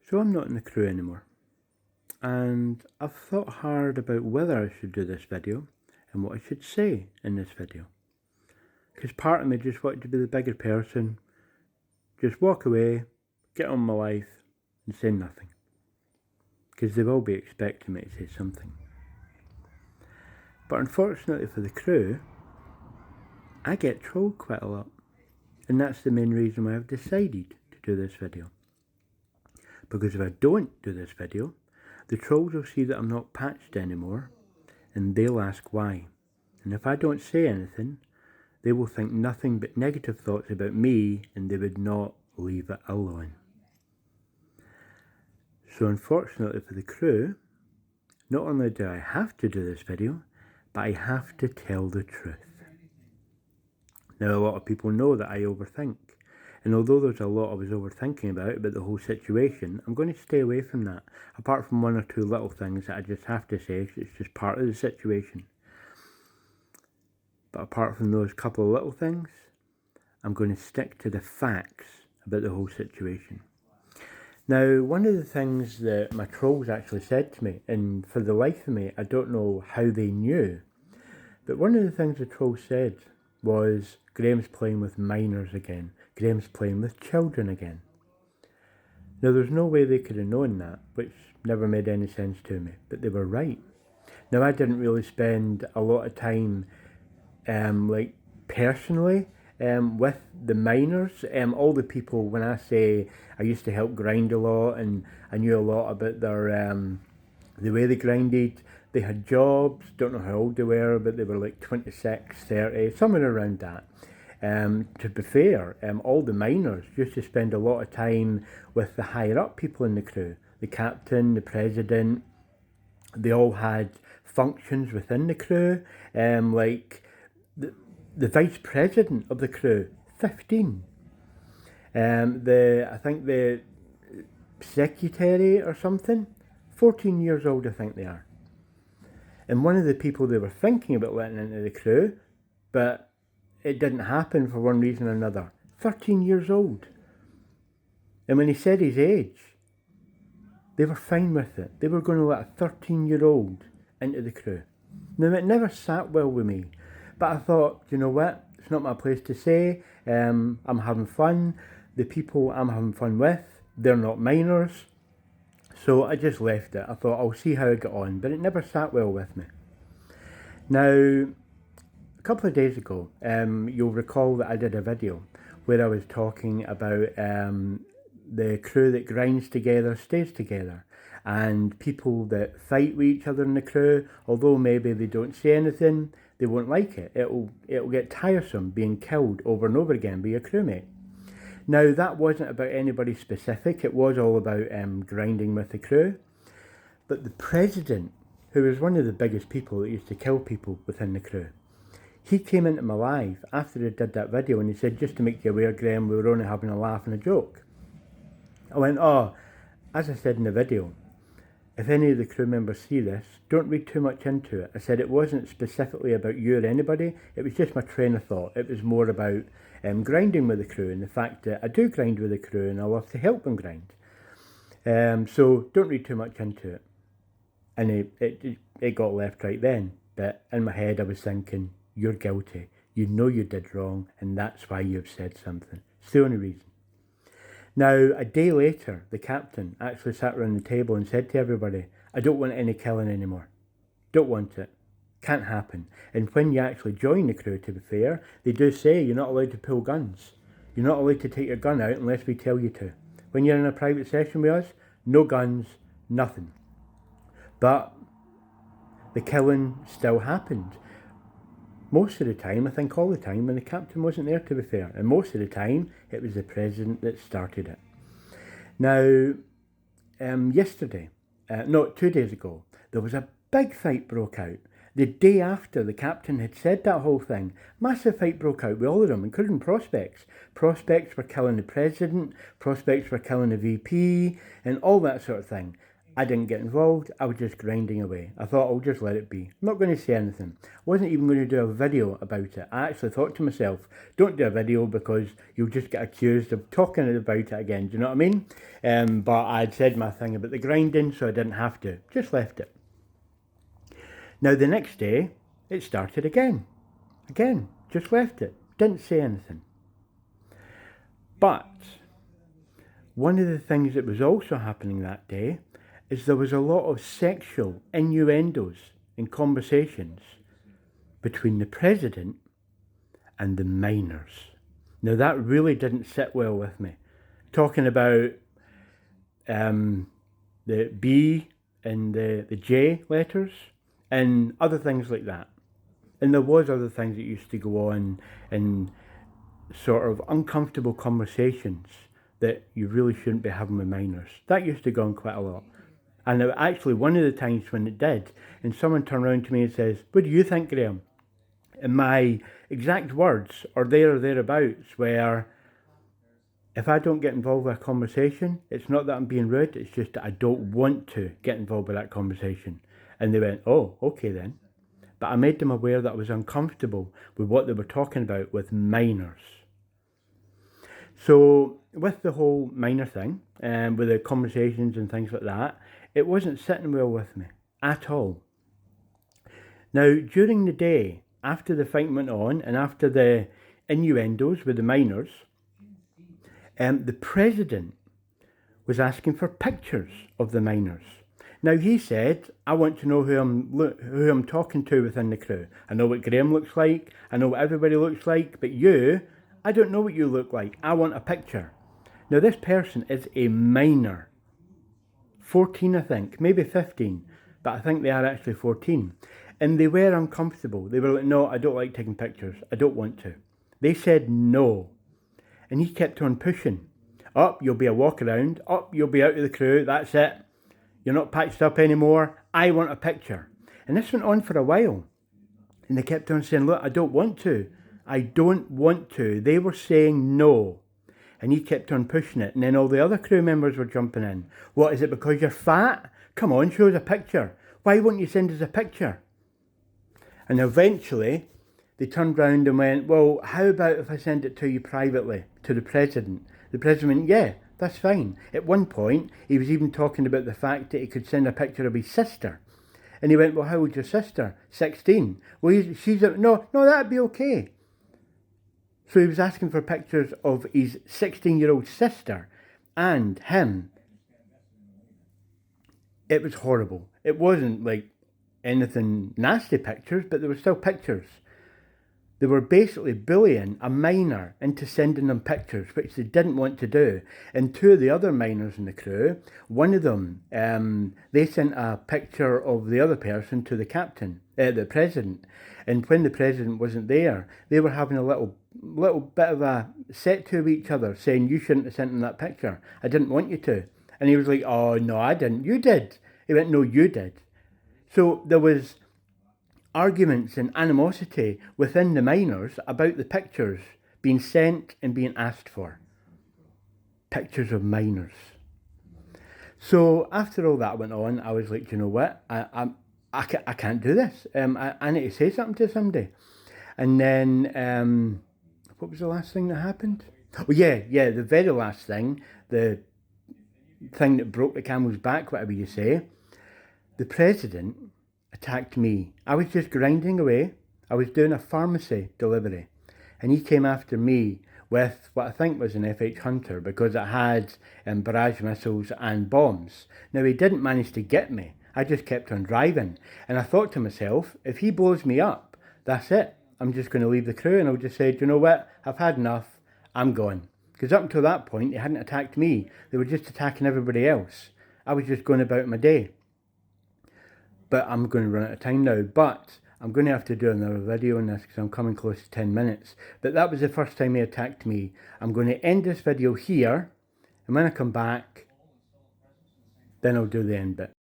So I'm not in the crew anymore, and I've thought hard about whether I should do this video and what I should say in this video. Because part of me just wanted to be the bigger person, just walk away, get on my life and say nothing. Because they will be expecting me to say something. But unfortunately for the crew, I get trolled quite a lot. And that's the main reason why I've decided to do this video. Because if I don't do this video, the trolls will see that I'm not patched anymore, and they'll ask why. And if I don't say anything, they will think nothing but negative thoughts about me, and they would not leave it alone. So unfortunately for the crew, not only do I have to do this video, but I have to tell the truth. Now, a lot of people know that I overthink. And although there's a lot I was overthinking about the whole situation, I'm going to stay away from that. Apart from one or two little things that I just have to say, it's just part of the situation. But apart from those couple of little things, I'm going to stick to the facts about the whole situation. Now, one of the things that my trolls actually said to me, and for the life of me, I don't know how they knew, but one of the things the trolls said was, Graham's playing with minors again. Graham's playing with children again. Now, there's no way they could have known that, which never made any sense to me, but they were right. Now, I didn't really spend a lot of time, personally, with the minors. All the people, when I say I used to help grind a lot, and I knew a lot about their, the way they grinded. They had jobs, don't know how old they were, but they were like 26, 30, somewhere around that. To be fair, all the miners used to spend a lot of time with the higher up people in the crew. The captain, the president, they all had functions within the crew. Like the vice president of the crew, 15. I think the secretary or something, 14 years old I think they are. And one of the people they were thinking about letting into the crew, but it didn't happen for one reason or another, 13 years old. And when he said his age, they were fine with it. They were going to let a 13-year-old into the crew. Now, it never sat well with me, but I thought, you know what, it's not my place to say. I'm having fun. The people I'm having fun with, they're not minors. So I just left it. I thought I'll see how I get on, but it never sat well with me. Now, a couple of days ago, you'll recall that I did a video where I was talking about the crew that grinds together stays together, and people that fight with each other in the crew, although maybe they don't say anything, they won't like it. It'll get tiresome being killed over and over again by your crewmate. Now, that wasn't about anybody specific. It was all about grinding with the crew. But the president, who was one of the biggest people that used to kill people within the crew, he came into my live after I did that video and he said, just to make you aware, Graham, we were only having a laugh and a joke. I went, as I said in the video, if any of the crew members see this, don't read too much into it. I said it wasn't specifically about you or anybody, it was just my train of thought. It was more about grinding with the crew and the fact that I do grind with the crew and I love to help them grind. So don't read too much into it. And it got left right then, but in my head I was thinking, you're guilty. You know you did wrong and that's why you've said something. It's the only reason. Now, a day later, the captain actually sat around the table and said to everybody, I don't want any killing anymore. Don't want it. Can't happen. And when you actually join the crew, to be fair, they do say you're not allowed to pull guns. You're not allowed to take your gun out unless we tell you to. When you're in a private session with us, no guns, nothing. But the killing still happened. Most of the time, I think all the time, when the captain wasn't there, to be fair. And most of the time, it was the president that started it. Now, 2 days ago, there was a big fight broke out. The day after the captain had said that whole thing, massive fight broke out with all of them, including prospects. Prospects were killing the president, prospects were killing the VP, and all that sort of thing. I didn't get involved. I was just grinding away. I thought I'll just let it be. I'm not going to say anything. I wasn't even going to do a video about it. I actually thought to myself, don't do a video because you'll just get accused of talking about it again. Do you know what I mean? But I'd said my thing about the grinding, so I didn't have to. Just left it. Now the next day, it started again. Again, just left it. Didn't say anything. But one of the things that was also happening that day is there was a lot of sexual innuendos in conversations between the president and the minors. Now that really didn't sit well with me. Talking about the B and the J letters and other things like that. And there was other things that used to go on in sort of uncomfortable conversations that you really shouldn't be having with minors. That used to go on quite a lot. And actually one of the times when it did, and someone turned around to me and says, what do you think, Graham? And my exact words are there or thereabouts where if I don't get involved with a conversation, it's not that I'm being rude, it's just that I don't want to get involved with that conversation. And they went, oh, okay then. But I made them aware that I was uncomfortable with what they were talking about with minors. So with the whole minor thing, with the conversations and things like that, it wasn't sitting well with me at all. Now, during the day, after the fight went on and after the innuendos with the minors, the president was asking for pictures of the minors. Now he said, I want to know who I'm talking to within the crew. I know what Graham looks like, I know what everybody looks like, but you, I don't know what you look like. I want a picture. Now this person is a minor. 14 I think, maybe 15, but I think they are actually 14. And they were uncomfortable. They were like, no, I don't like taking pictures. I don't want to. They said no. And he kept on pushing. Up, you'll be a walk around. Up, you'll be out of the crew. That's it. You're not patched up anymore. I want a picture. And this went on for a while. And they kept on saying, look, I don't want to. I don't want to. They were saying no. And he kept on pushing it. And then all the other crew members were jumping in. What, is it because you're fat? Come on, show us a picture. Why won't you send us a picture? And eventually, they turned round and went, well, how about if I send it to you privately, to the president? The president went, yeah, that's fine. At one point, he was even talking about the fact that he could send a picture of his sister. And he went, well, how old's your sister? 16. Well, no, that'd be okay. So he was asking for pictures of his 16-year-old sister and him. It was horrible. It wasn't like anything nasty pictures, but there were still pictures. They were basically bullying a minor into sending them pictures, which they didn't want to do. And two of the other minors in the crew, one of them, they sent a picture of the other person to the captain, the president. And when the president wasn't there, they were having a little bit of a set to each other, saying, you shouldn't have sent him that picture. I didn't want you to. And he was like, oh, no, I didn't. You did. He went, no, you did. So there was arguments and animosity within the minors about the pictures being sent and being asked for. Pictures of minors. So after all that went on, I was like, you know what? I can't do this. I need to say something to somebody. And then, what was the last thing that happened? Oh yeah, the very last thing, the thing that broke the camel's back, whatever you say. The president attacked me. I was just grinding away. I was doing a pharmacy delivery. And he came after me with what I think was an FH Hunter because it had barrage missiles and bombs. Now he didn't manage to get me. I just kept on driving. And I thought to myself, if he blows me up, that's it. I'm just going to leave the crew and I'll just say, do you know what? I've had enough. I'm gone. Because up until that point, they hadn't attacked me. They were just attacking everybody else. I was just going about my day. But I'm going to run out of time now. But I'm going to have to do another video on this because I'm coming close to 10 minutes. But that was the first time he attacked me. I'm going to end this video here. And when I come back, then I'll do the end bit.